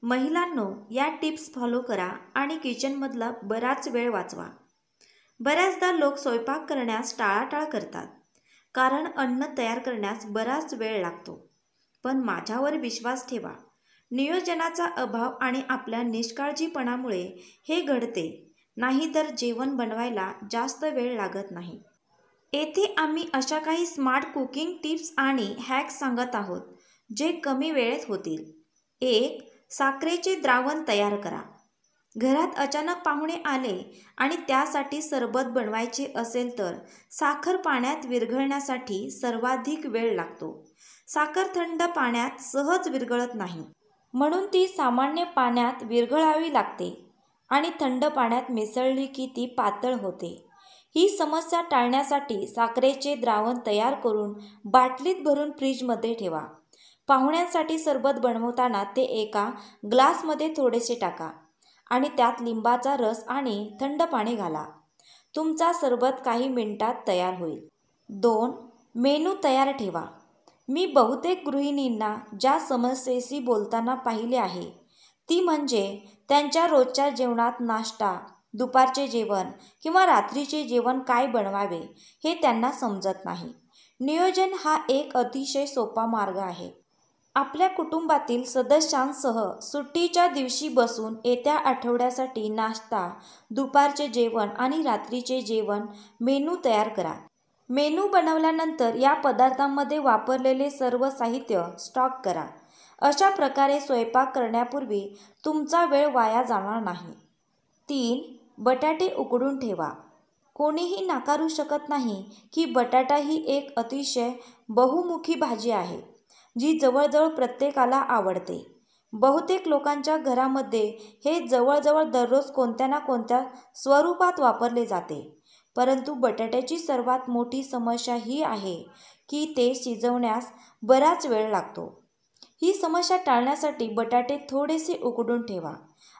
महिलांनो, या tips follow करा आणि किचनमधला बराच वेळ वाचवा. बऱ्याचदा लोक स्वयंपाक करण्यास टाळाटाळ करतात कारण अन्न तयार करण्यास बराच वेळ लागतो. पण माझ्यावर विश्वास ठेवा, नियोजनाचा अभाव आणि आपल्या निष्काळजीपणामुळे हे घडते. नाहीतर जेवण बनवायला जास्त वेळ लागत नाही. येथे आम्ही अशा काही स्मार्ट कुकिंग टिप्स आणि हॅक्स सांगत आहोत जे कमी वेळेत होतील. 1. साखरेचे द्रावण तयार करा. घरात अचानक पाहुणे आले आणि त्यासाठी सरबत बनवायचे असेल तर साखर पाण्यात विरघळण्यासाठी सर्वाधिक वेळ लागतो. साखर थंड पाण्यात सहज विरघळत नाही, म्हणून ती सामान्य पाण्यात विरघळावी लागते आणि थंड पाण्यात मिसळली की ती पातळ होते. ही समस्या टाळण्यासाठी साखरेचे द्रावण तयार करून बाटलीत भरून फ्रीजमध्ये ठेवा. पाहुण्यांसाठी सरबत बनवताना ते एका ग्लासमध्ये थोडेसे टाका आणि त्यात लिंबाचा रस आणि थंड पाणी घाला. तुमचा सरबत काही मिनिटात तयार होईल. 2. मेनू तयार ठेवा. मी बहुतेक गृहिणींना ज्या समस्येशी बोलताना पाहिले आहे ती म्हणजे त्यांच्या रोजच्या जेवणात नाश्ता, दुपारचे जेवण किंवा रात्रीचे जेवण काय बनवावे हे त्यांना समजत नाही. नियोजन हा एक अतिशय सोपा मार्ग आहे. आपल्या कुटुंबातील सदस्यांसह सुट्टीच्या दिवशी बसून येत्या आठवड्यासाठी नाश्ता, दुपारचे जेवण आणि रात्रीचे जेवण मेनू तयार करा. मेनू बनवल्यानंतर या पदार्थांमध्ये वापरलेले सर्व साहित्य स्टॉक करा. अशा प्रकारे स्वयंपाक करण्यापूर्वी तुमचा वेळ वाया जाणार नाही. 3. बटाटे उकडून ठेवा. कोणीही नाकारू शकत नाही की बटाटा ही एक अतिशय बहुमुखी भाजी आहे जी जवळजवळ प्रत्येकाला आवडते. बहुतेक लोकांच्या घरामध्ये हे जवळजवळ दररोज कोणत्या ना कोणत्या स्वरूपात वापरले जाते. परंतु बटाट्याची सर्वात मोठी समस्या ही आहे की ते शिजवण्यास बराच वेळ लागतो. ही समस्या टाळण्यासाठी बटाटे थोडेसे उकडून ठेवा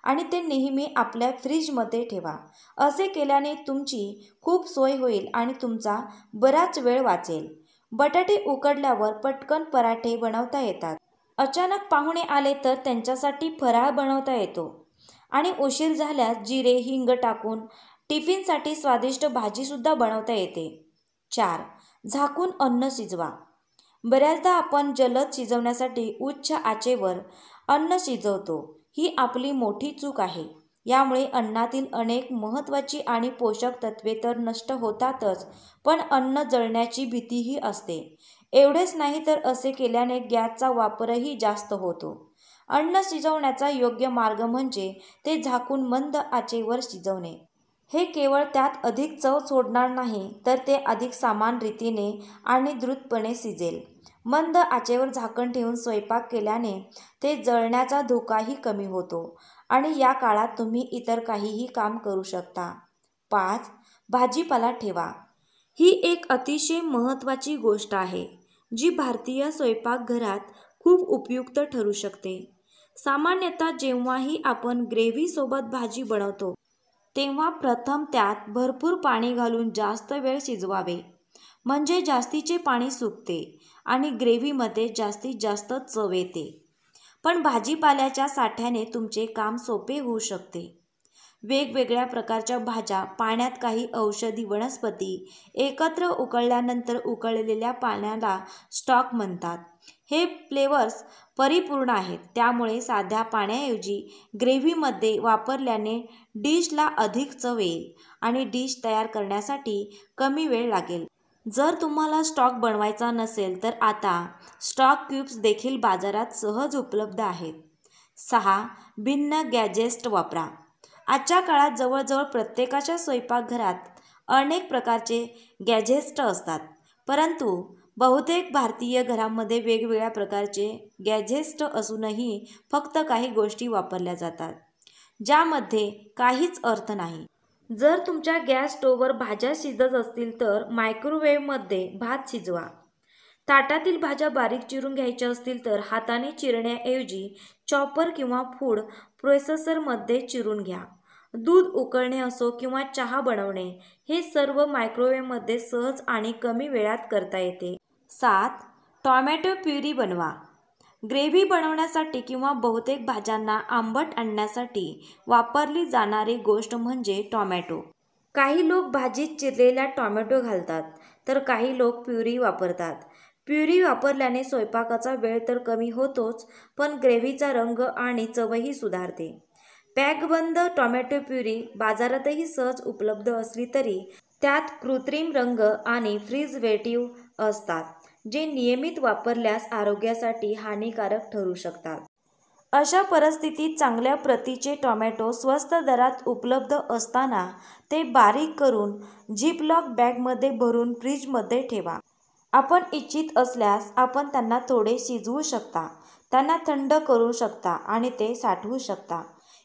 आणि ते नेहमी आपल्या फ्रीजमध्ये ठेवा. असे केल्याने तुमची खूप सोय होईल आणि तुमचा बराच वेळ वाचेल. बटाटे उकडल्यावर पटकन पराठे बनवता येतात. अचानक पाहुणे आले तर त्यांच्यासाठी फराळ बनवता येतो आणि उशीर झाल्यास जिरे, हिंग टाकून टिफिनसाठी स्वादिष्ट भाजीसुद्धा बनवता येते. 4. झाकून अन्न शिजवा. बऱ्याचदा आपण जलद शिजवण्यासाठी उच्च आचेवर अन्न शिजवतो. ही आपली मोठी चूक आहे. यामुळे अन्नातील अनेक महत्त्वाची आणि पोषक तत्त्वे तर नष्ट होतातच, पण अन्न जळण्याची भीतीही असते. एवढेच नाही तर असे केल्याने गॅसचा वापरही जास्त होतो. अन्न शिजवण्याचा योग्य मार्ग म्हणजे ते झाकून मंद आचेवर शिजवणे. हे केवळ त्यात अधिक चव सोडणार नाही तर ते अधिक समान रीतीने आणि द्रुतपणे शिजेल. मंद आचेवर झाकण ठेवून स्वयंपाक केल्याने ते जळण्याचा धोकाही कमी होतो आणि या काळात तुम्ही इतर काहीही काम करू शकता. 5. भाजीपाला ठेवा. ही एक अतिशय महत्त्वाची गोष्ट आहे जी भारतीय स्वयंपाकघरात खूप उपयुक्त ठरू शकते. सामान्यतः जेव्हाही आपण ग्रेव्हीसोबत भाजी बनवतो तेव्हा प्रथम त्यात भरपूर पाणी घालून जास्त वेळ शिजवावे, म्हणजे जास्तीचे पाणी सुकते आणि ग्रेव्हीमध्ये जास्तीत जास्त चव येते. पण भाजीपाल्याच्या साठ्याने तुमचे काम सोपे होऊ शकते. वेगवेगळ्या प्रकारच्या भाज्या, पाण्यात काही औषधी वनस्पती एकत्र उकळल्यानंतर उकळलेल्या पाण्याला स्टॉक म्हणतात. हे फ्लेवर्स परिपूर्ण आहेत, त्यामुळे साध्या पाण्याऐवजी ग्रेव्हीमध्ये वापरल्याने डिशला अधिक चव येईल आणि डिश तयार करण्यासाठी कमी वेळ लागेल. जर तुम्हाला स्टॉक बनवायचा नसेल तर आता स्टॉक क्यूब्स देखील बाजारात सहज उपलब्ध आहेत. 6. भिन्न गॅजेट्स वापरा. आजच्या काळात जवळजवळ प्रत्येकाच्या स्वयंपाकघरात अनेक प्रकारचे गॅजेट्स असतात, परंतु बहुतेक भारतीय घरांमध्ये वेगवेगळ्या प्रकारचे गॅजेट्स असूनही फक्त काही गोष्टी वापरल्या जातात ज्यामध्ये काहीच अर्थ नाही. जर तुमच्या गॅस स्टोव्हवर भाज्या शिजत असतील तर मायक्रोवेव्हमध्ये भात शिजवा. ताटातील भाज्या बारीक चिरून घ्यायच्या असतील तर हाताने चिरण्याऐवजी चॉपर किंवा फूड प्रोसेसरमध्ये चिरून घ्या. दूध उकळणे असो किंवा चहा बनवणे, हे सर्व मायक्रोवेव्हमध्ये सहज आणि कमी वेळात करता येते. 7. टोमॅटो प्युरी बनवा. ग्रेव्ही बनवण्यासाठी किंवा बहुतेक भाज्यांना आंबट आणण्यासाठी वापरली जाणारी गोष्ट म्हणजे टोमॅटो. काही लोक भाजीत चिरलेला टोमॅटो घालतात, तर काही लोक प्युरी वापरतात. प्युरी वापरल्याने स्वयंपाकाचा वेळ तर कमी होतोच, पण ग्रेव्हीचा रंग आणि चवही सुधारते. पॅकबंद टोमॅटो प्युरी बाजारातही सहज उपलब्ध असली तरी त्यात कृत्रिम रंग आणि प्रिझर्व्हेटिव्ह असतात, जे नियमित वापरल्यास आरोग्यासाठी हानिकारक ठरू शकतात. अशा परिस्थितीत चांगल्या प्रतीचे टोमॅटो स्वस्त दरात उपलब्ध असताना ते बारीक करून झिपलॉक बॅगमध्ये भरून फ्रीजमध्ये ठेवा. आपण इच्छित असल्यास आपण त्यांना थोडे शिजवू शकता, त्यांना थंड करू शकता आणि ते साठवू शकता.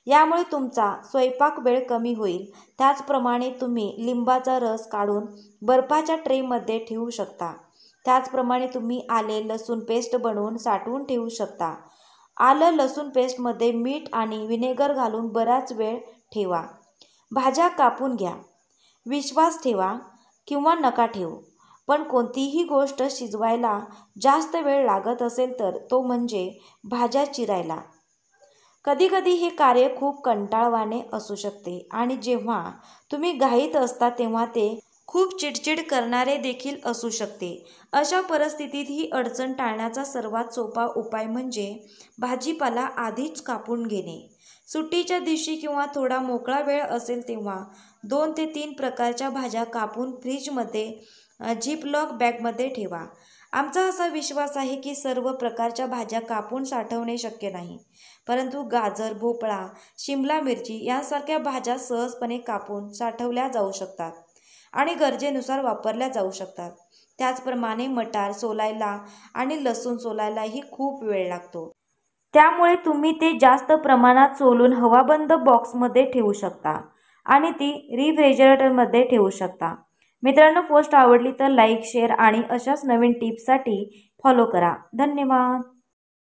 यामुळे तुमचा स्वयंपाक वेळ कमी होईल. त्याचप्रमाणे तुम्ही लिंबाचा रस काढून बर्फाच्या ट्रेमध्ये ठेवू शकता. त्याचप्रमाणे तुम्ही आले लसूण पेस्ट बनवून साठवून ठेवू शकता. आलं लसूण पेस्टमध्ये मीठ आणि व्हिनेगर घालून बराच वेळ ठेवा. भाज्या कापून घ्या. विश्वास ठेवा किंवा नका ठेवू, पण कोणतीही गोष्ट शिजवायला जास्त वेळ लागत असेल तर तो म्हणजे भाज्या चिरायला. कधीकधी हे कार्य खूप कंटाळवाणे असू शकते आणि जेव्हा तुम्ही घाईत असता तेव्हा ते खूप चिडचिड करणारे देखील असू शकते. अशा परिस्थितीत ही अडचण टाळण्याचा सर्वात सोपा उपाय म्हणजे भाजीपाला आधीच कापून घेणे. सुट्टीच्या दिवशी किंवा थोडा मोकळा वेळ असेल तेव्हा 2 ते 3 प्रकारच्या भाज्या कापून फ्रीजमध्ये झिपलॉक बॅगमध्ये ठेवा. आमचा असा विश्वास आहे की सर्व प्रकारच्या भाज्या कापून साठवणे शक्य नाही, परंतु गाजर, भोपळा, शिमला मिरची यांसारख्या भाज्या सहजपणे कापून साठवल्या जाऊ शकतात आणि गरजेनुसार वापरल्या जाऊ शकतात. त्याचप्रमाणे मटार सोलायला आणि लसूण सोलायलाही खूप वेळ लागतो. त्यामुळे तुम्ही ते जास्त प्रमाणात सोलून हवाबंद बॉक्समध्ये ठेवू शकता आणि ती रेफ्रिजरेटरमध्ये ठेवू शकता. मित्रांनो, पोस्ट आवडली तर लाईक, शेअर आणि अशाच नवीन टिप्ससाठी फॉलो करा. धन्यवाद.